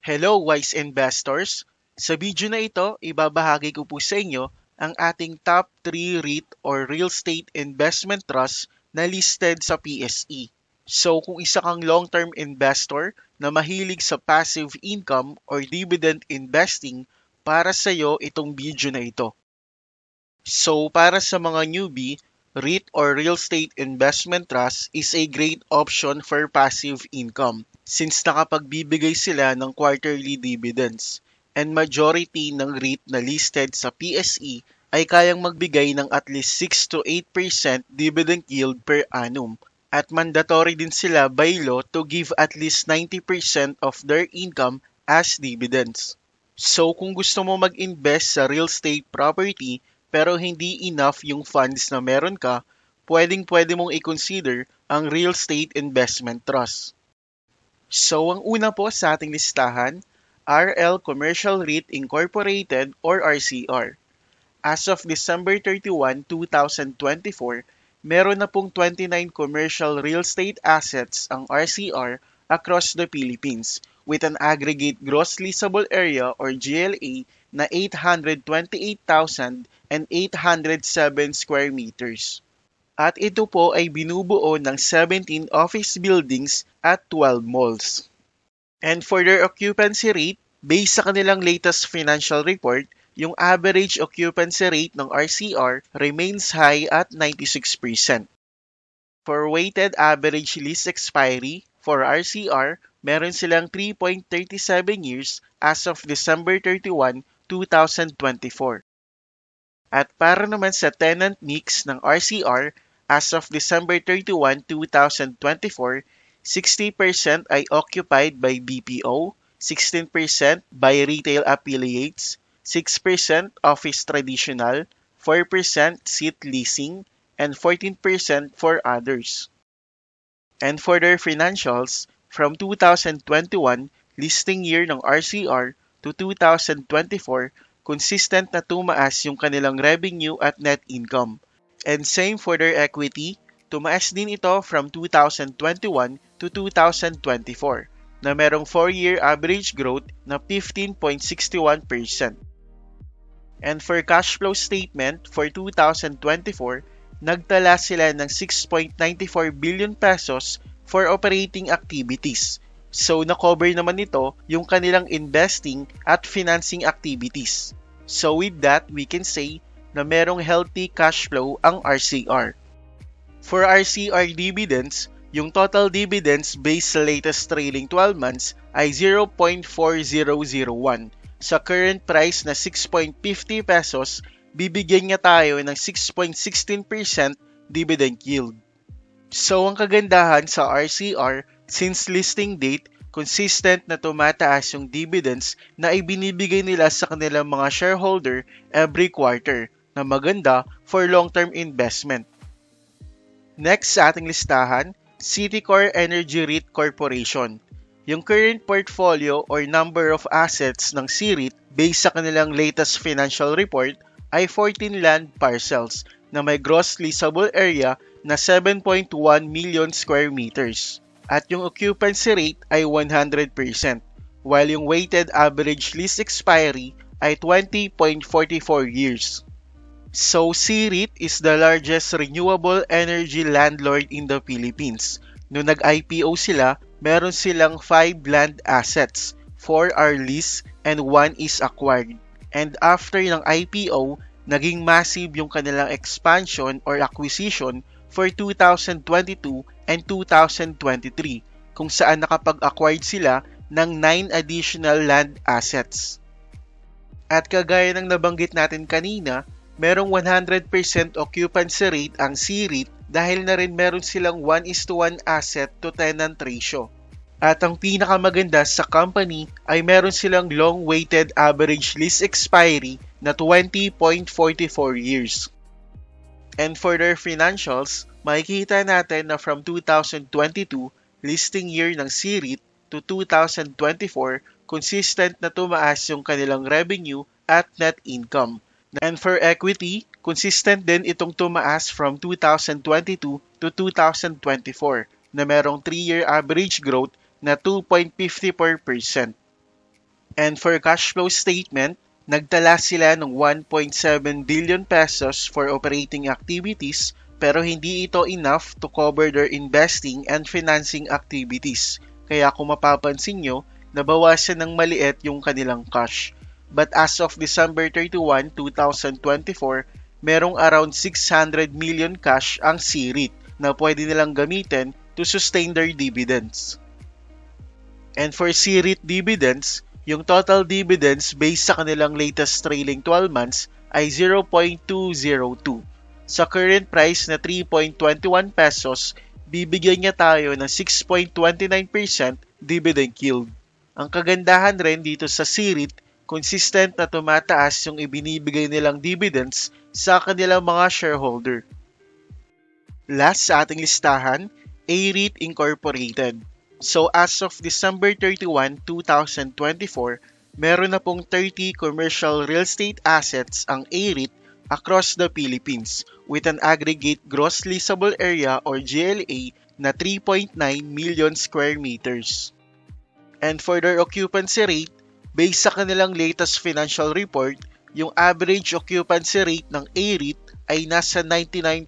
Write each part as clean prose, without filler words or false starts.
Hello wise investors! Sa video na ito, ibabahagi ko po sa inyo ang ating top 3 REIT or Real Estate Investment Trust na listed sa PSE. So kung isa kang long-term investor na mahilig sa passive income or dividend investing, para sa iyo itong video na ito. So para sa mga newbie, REIT or Real Estate Investment Trust is a great option for passive income since nakapagbibigay sila ng quarterly dividends. And majority ng REIT na listed sa PSE ay kayang magbigay ng at least 6 to 8% dividend yield per annum. At mandatory din sila by law to give at least 90% of their income as dividends. So kung gusto mo mag-invest sa real estate property pero hindi enough yung funds na meron ka, pwedeng-pwede mong i-consider ang Real Estate Investment Trust. So ang una po sa ating listahan, RL Commercial REIT Incorporated or RCR. As of December 31, 2024, meron na pong 29 commercial real estate assets ang RCR across the Philippines with an aggregate gross leasable area or GLA na 828,807 square meters. At ito po ay binubuo ng 17 office buildings at 12 malls. And for their occupancy rate, based sa kanilang latest financial report, yung average occupancy rate ng RCR remains high at 96%. For weighted average lease expiry for RCR, meron silang 3.37 years as of December 31, 2024. At para naman sa tenant mix ng RCR, as of December 31, 2024, 60% ay occupied by BPO, 16% by retail affiliates, 6% office traditional, 4% seat leasing, and 14% for others. And for their financials, from 2021 listing year ng RCR to 2024, consistent na tumaas yung kanilang revenue at net income. And same for their equity, tumaas din ito from 2021 to 2024 na merong 4-year average growth na 15.61%. And for cash flow statement for 2024, nagtala sila ng 6.94 billion pesos for operating activities. So na-cover naman nito yung kanilang investing at financing activities. So with that, we can say na merong healthy cash flow ang RCR. For RCR dividends, yung total dividends based sa latest trailing 12 months ay 0.4001. Sa current price na 6.50 pesos, bibigyan niya tayo ng 6.16% dividend yield. So ang kagandahan sa RCR, since listing date, consistent na tumataas yung dividends na ibinibigay nila sa kanilang mga shareholder every quarter na maganda for long-term investment. Next sa ating listahan, Citicorp Energy REIT Corporation. Yung current portfolio or number of assets ng CREIT based sa kanilang latest financial report ay 14 land parcels na may gross leasable area na 7.1 million square meters. At yung occupancy rate ay 100%, while yung weighted average lease expiry ay 20.44 years. So CREIT is the largest renewable energy landlord in the Philippines. Noong nag-IPO sila, meron silang 5 land assets, 4 are leased and 1 is acquired. And after ng IPO, naging massive yung kanilang expansion or acquisition for 2022 and 2023, kung saan nakapag-acquired sila ng 9 additional land assets. At kagaya ng nabanggit natin kanina, merong 100% occupancy rate ang CREIT dahil na rin meron silang 1:1 asset to tenant ratio. At ang pinakamaganda sa company ay meron silang long weighted average lease expiry na 20.44 years. And for their financials, makikita natin na from 2022 listing year ng CREIT to 2024, consistent na tumaas yung kanilang revenue at net income. And for equity, consistent din itong tumaas from 2022 to 2024 na merong 3-year average growth na 2.54%. And for cash flow statement, nagtala sila ng 1.7 billion pesos for operating activities pero hindi ito enough to cover their investing and financing activities. Kaya kung mapapansin nyo, nabawasan ng maliit yung kanilang cash. But as of December 31, 2024, merong around 600 million cash ang C-REIT na pwede nilang gamitin to sustain their dividends. And for C-REIT dividends, yung total dividends based sa kanilang latest trailing 12 months ay 0.202. Sa current price na 3.21 pesos, bibigyan niya tayo ng 6.29% dividend yield. Ang kagandahan rin dito sa C-REIT, consistent na tumataas yung ibinibigay nilang dividends sa kanilang mga shareholder. Last sa ating listahan, A-REIT Incorporated. So as of December 31, 2024, meron na pong 30 commercial real estate assets ang A-REIT across the Philippines with an aggregate gross leasable area or GLA na 3.9 million square meters. And for their occupancy rate, based sa kanilang latest financial report, yung average occupancy rate ng A-REIT ay nasa 99%,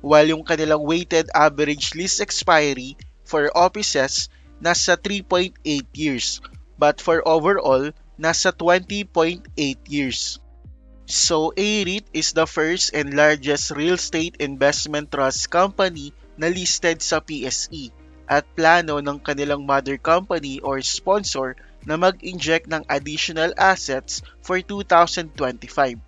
while yung kanilang weighted average lease expiry for offices, nasa 3.8 years. But for overall, nasa 20.8 years. So, A-REIT is the first and largest real estate investment trust company na listed sa PSE at plano ng kanilang mother company or sponsor na mag-inject ng additional assets for 2025.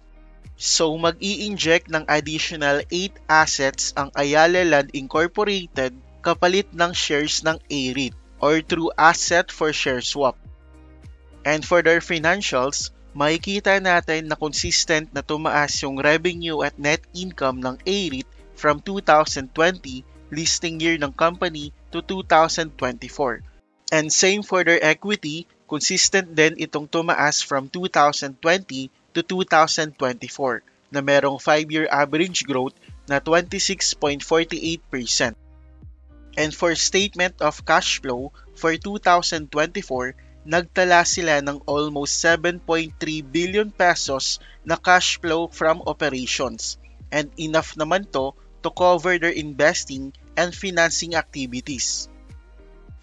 So, mag-i-inject ng additional 8 assets ang Ayala Land Incorporated kapalit ng shares ng A-REIT or through asset for share swap. And for their financials, makikita natin na consistent na tumaas yung revenue at net income ng A-REIT from 2020 listing year ng company to 2024. And same for their equity, consistent din itong tumaas from 2020 to 2024 na merong 5-year average growth na 26.48%. And for statement of cash flow for 2024, nagtala sila ng almost 7.3 billion pesos na cash flow from operations and enough naman to cover their investing and financing activities.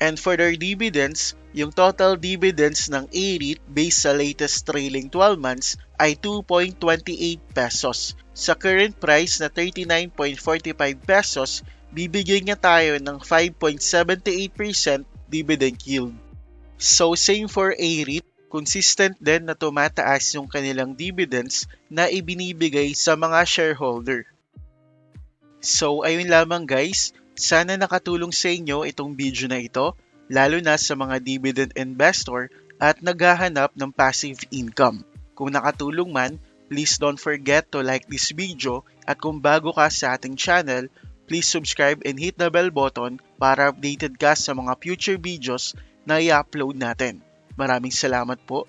And for their dividends, yung total dividends ng A-REIT based sa latest trailing 12 months ay 2.28 pesos. Sa current price na 39.45 pesos, bibigyan niya tayo ng 5.78% dividend yield. So same for A-REIT, consistent din na tumataas yung kanilang dividends na ibinibigay sa mga shareholder. So ayun lamang guys, sana nakatulong sa inyo itong video na ito, lalo na sa mga dividend investor at naghahanap ng passive income. Kung nakatulong man, please don't forget to like this video at kung bago ka sa ating channel, please subscribe and hit the bell button para updated ka sa mga future videos na i-upload natin. Maraming salamat po.